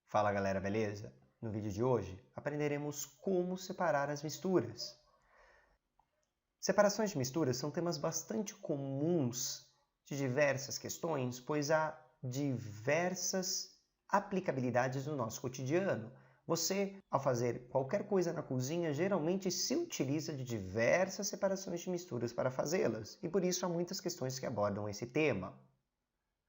Fala galera, beleza? No vídeo de hoje aprenderemos como separar as misturas. Separações de misturas são temas bastante comuns de diversas questões, pois há diversas aplicabilidades no nosso cotidiano. Você, ao fazer qualquer coisa na cozinha, geralmente se utiliza de diversas separações de misturas para fazê-las, e por isso há muitas questões que abordam esse tema.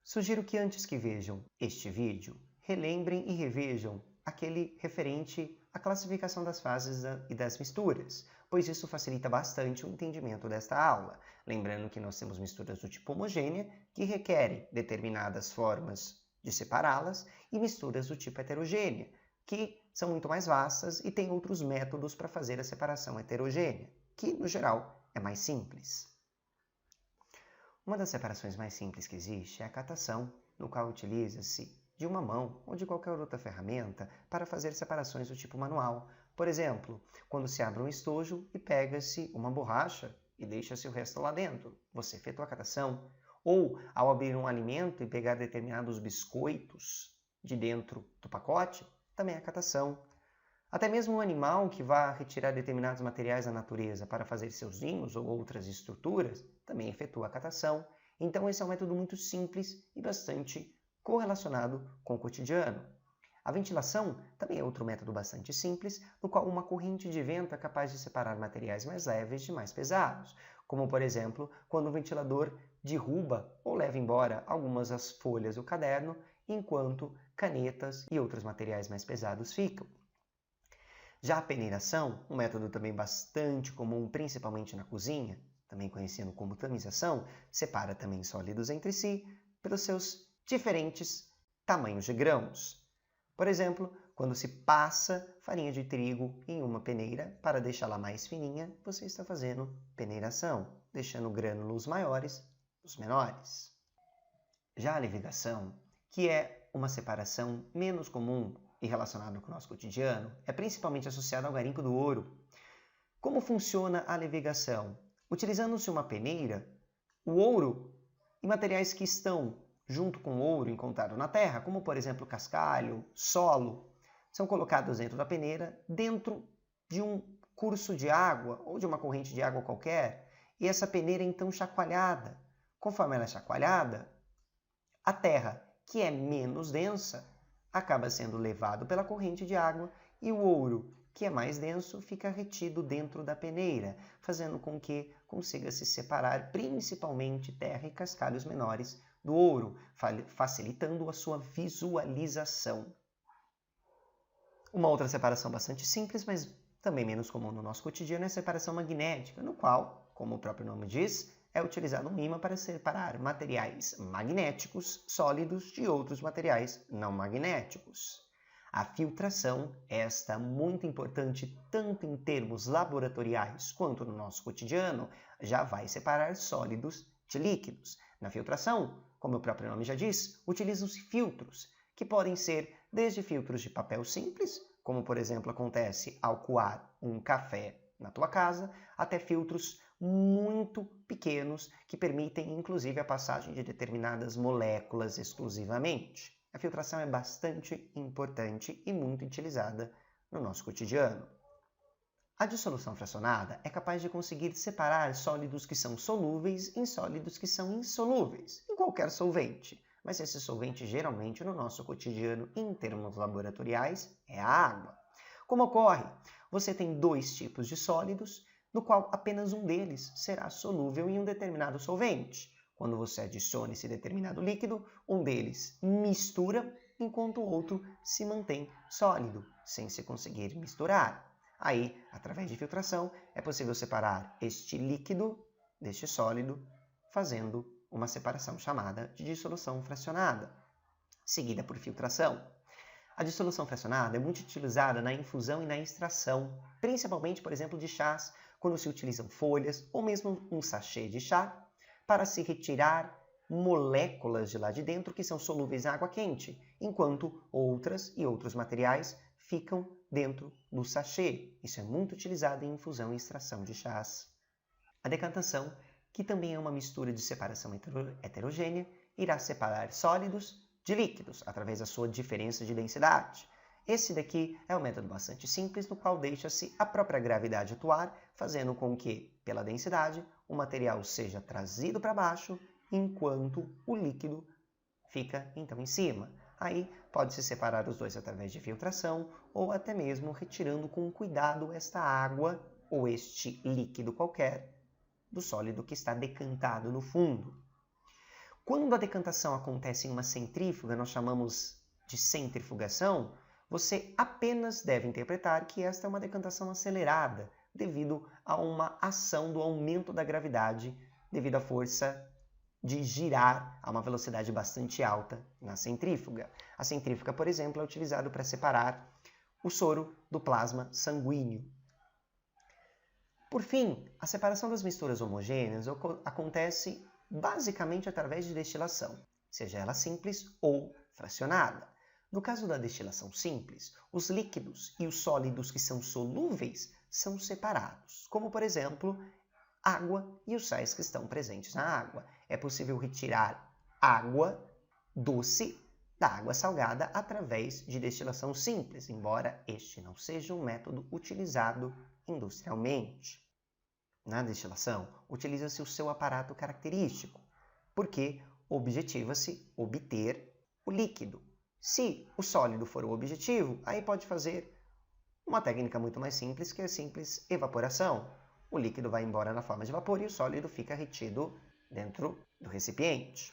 Sugiro que antes que vejam este vídeo, relembrem e revejam aquele referente à classificação das fases e das misturas, pois isso facilita bastante o entendimento desta aula. Lembrando que nós temos misturas do tipo homogênea, que requerem determinadas formas de separá-las, e misturas do tipo heterogênea, que são muito mais vastas e têm outros métodos para fazer a separação heterogênea, que, no geral, é mais simples. Uma das separações mais simples que existe é a catação, no qual utiliza-se de uma mão ou de qualquer outra ferramenta para fazer separações do tipo manual. Por exemplo, quando se abre um estojo e pega-se uma borracha e deixa-se o resto lá dentro, você efetua a catação. Ou, ao abrir um alimento e pegar determinados biscoitos de dentro do pacote, também é a catação. Até mesmo um animal que vá retirar determinados materiais da natureza para fazer seus ninhos ou outras estruturas, também efetua a catação. Então esse é um método muito simples e bastante correlacionado com o cotidiano. A ventilação também é outro método bastante simples, no qual uma corrente de vento é capaz de separar materiais mais leves de mais pesados, como por exemplo, quando o ventilador derruba ou leva embora algumas das folhas do caderno, enquanto canetas e outros materiais mais pesados ficam. Já a peneiração, um método também bastante comum, principalmente na cozinha, também conhecido como tamização, separa também sólidos entre si pelos seus diferentes tamanhos de grãos. Por exemplo, quando se passa farinha de trigo em uma peneira para deixá-la mais fininha, você está fazendo peneiração, deixando grânulos maiores dos menores. Já a levigação, que é uma separação menos comum e relacionado com o nosso cotidiano, é principalmente associado ao garimpo do ouro. Como funciona a levigação? Utilizando-se uma peneira, o ouro e materiais que estão junto com o ouro encontrado na terra, como por exemplo cascalho, solo, são colocados dentro da peneira, dentro de um curso de água ou de uma corrente de água qualquer, e essa peneira é então chacoalhada. Conforme ela é chacoalhada, a terra, que é menos densa, acaba sendo levado pela corrente de água e o ouro, que é mais denso, fica retido dentro da peneira, fazendo com que consiga se separar principalmente terra e cascalhos menores do ouro, facilitando a sua visualização. Uma outra separação bastante simples, mas também menos comum no nosso cotidiano, é a separação magnética, no qual, como o próprio nome diz, é utilizado um ímã para separar materiais magnéticos sólidos de outros materiais não magnéticos. A filtração, esta muito importante tanto em termos laboratoriais quanto no nosso cotidiano, já vai separar sólidos de líquidos. Na filtração, como o próprio nome já diz, utilizam-se filtros, que podem ser desde filtros de papel simples, como por exemplo acontece ao coar um café na tua casa, até filtros muito pequenos que permitem inclusive a passagem de determinadas moléculas exclusivamente. A filtração é bastante importante e muito utilizada no nosso cotidiano. A dissolução fracionada é capaz de conseguir separar sólidos que são solúveis em sólidos que são insolúveis, em qualquer solvente. Mas esse solvente, geralmente, no nosso cotidiano, em termos laboratoriais, é a água. Como ocorre? Você tem dois tipos de sólidos, no qual apenas um deles será solúvel em um determinado solvente. Quando você adiciona esse determinado líquido, um deles mistura, enquanto o outro se mantém sólido, sem se conseguir misturar. Aí, através de filtração, é possível separar este líquido deste sólido, fazendo uma separação chamada de dissolução fracionada, seguida por filtração. A dissolução fracionada é muito utilizada na infusão e na extração, principalmente, por exemplo, de chás, quando se utilizam folhas ou mesmo um sachê de chá para se retirar moléculas de lá de dentro que são solúveis em água quente, enquanto outras e outros materiais ficam dentro do sachê. Isso é muito utilizado em infusão e extração de chás. A decantação, que também é uma mistura de separação heterogênea, irá separar sólidos de líquidos, através da sua diferença de densidade. Esse daqui é um método bastante simples, no qual deixa-se a própria gravidade atuar, fazendo com que, pela densidade, o material seja trazido para baixo, enquanto o líquido fica então em cima. Aí pode-se separar os dois através de filtração, ou até mesmo retirando com cuidado esta água ou este líquido qualquer do sólido que está decantado no fundo. Quando a decantação acontece em uma centrífuga, nós chamamos de centrifugação, você apenas deve interpretar que esta é uma decantação acelerada, devido a uma ação do aumento da gravidade, devido à força de girar a uma velocidade bastante alta na centrífuga. A centrífuga, por exemplo, é utilizada para separar o soro do plasma sanguíneo. Por fim, a separação das misturas homogêneas acontece basicamente através de destilação, seja ela simples ou fracionada. No caso da destilação simples, os líquidos e os sólidos que são solúveis são separados, como por exemplo, água e os sais que estão presentes na água. É possível retirar água doce da água salgada através de destilação simples, embora este não seja um método utilizado industrialmente. Na destilação, utiliza-se o seu aparato característico, porque objetiva-se obter o líquido. Se o sólido for o objetivo, aí pode fazer uma técnica muito mais simples, que é a simples evaporação. O líquido vai embora na forma de vapor e o sólido fica retido dentro do recipiente.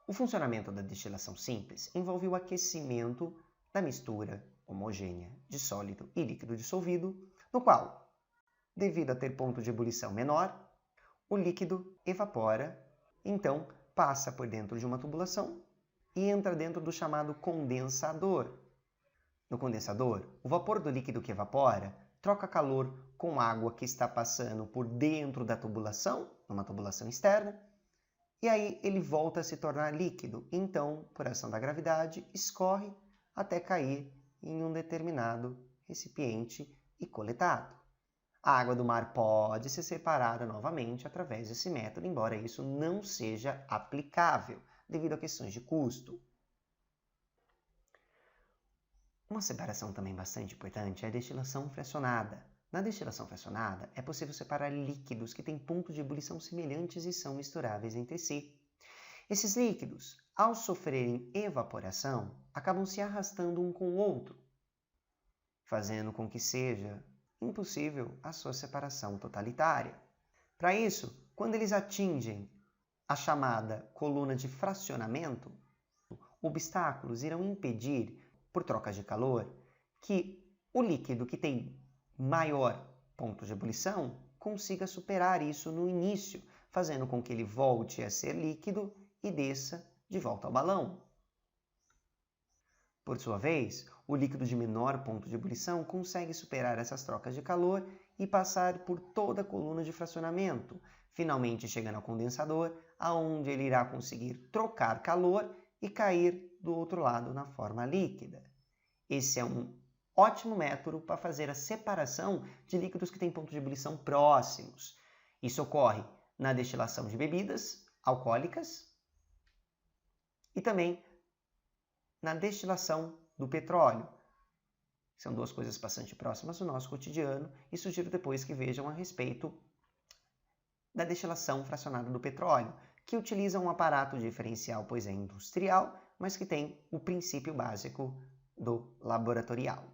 O funcionamento da destilação simples envolve o aquecimento da mistura homogênea de sólido e líquido dissolvido, no qual, devido a ter ponto de ebulição menor, o líquido evapora, então passa por dentro de uma tubulação e entra dentro do chamado condensador. No condensador, o vapor do líquido que evapora troca calor com água que está passando por dentro da tubulação, numa tubulação externa, e aí ele volta a se tornar líquido. Então, por ação da gravidade, escorre até cair em um determinado recipiente e coletado. A água do mar pode ser separada novamente através desse método, embora isso não seja aplicável, devido a questões de custo. Uma separação também bastante importante é a destilação fracionada. Na destilação fracionada, é possível separar líquidos que têm pontos de ebulição semelhantes e são misturáveis entre si. Esses líquidos, ao sofrerem evaporação, acabam se arrastando um com o outro, fazendo com que seja impossível a sua separação totalitária. Para isso, quando eles atingem a chamada coluna de fracionamento, obstáculos irão impedir, por trocas de calor, que o líquido que tem maior ponto de ebulição consiga superar isso no início, fazendo com que ele volte a ser líquido e desça de volta ao balão. Por sua vez, o líquido de menor ponto de ebulição consegue superar essas trocas de calor e passar por toda a coluna de fracionamento, finalmente chegando ao condensador, aonde ele irá conseguir trocar calor e cair do outro lado na forma líquida. Esse é um ótimo método para fazer a separação de líquidos que têm pontos de ebulição próximos. Isso ocorre na destilação de bebidas alcoólicas e também na destilação do petróleo. São duas coisas bastante próximas do nosso cotidiano e sugiro depois que vejam a respeito da destilação fracionada do petróleo, que utiliza um aparato diferencial, pois é industrial, mas que tem o princípio básico do laboratorial.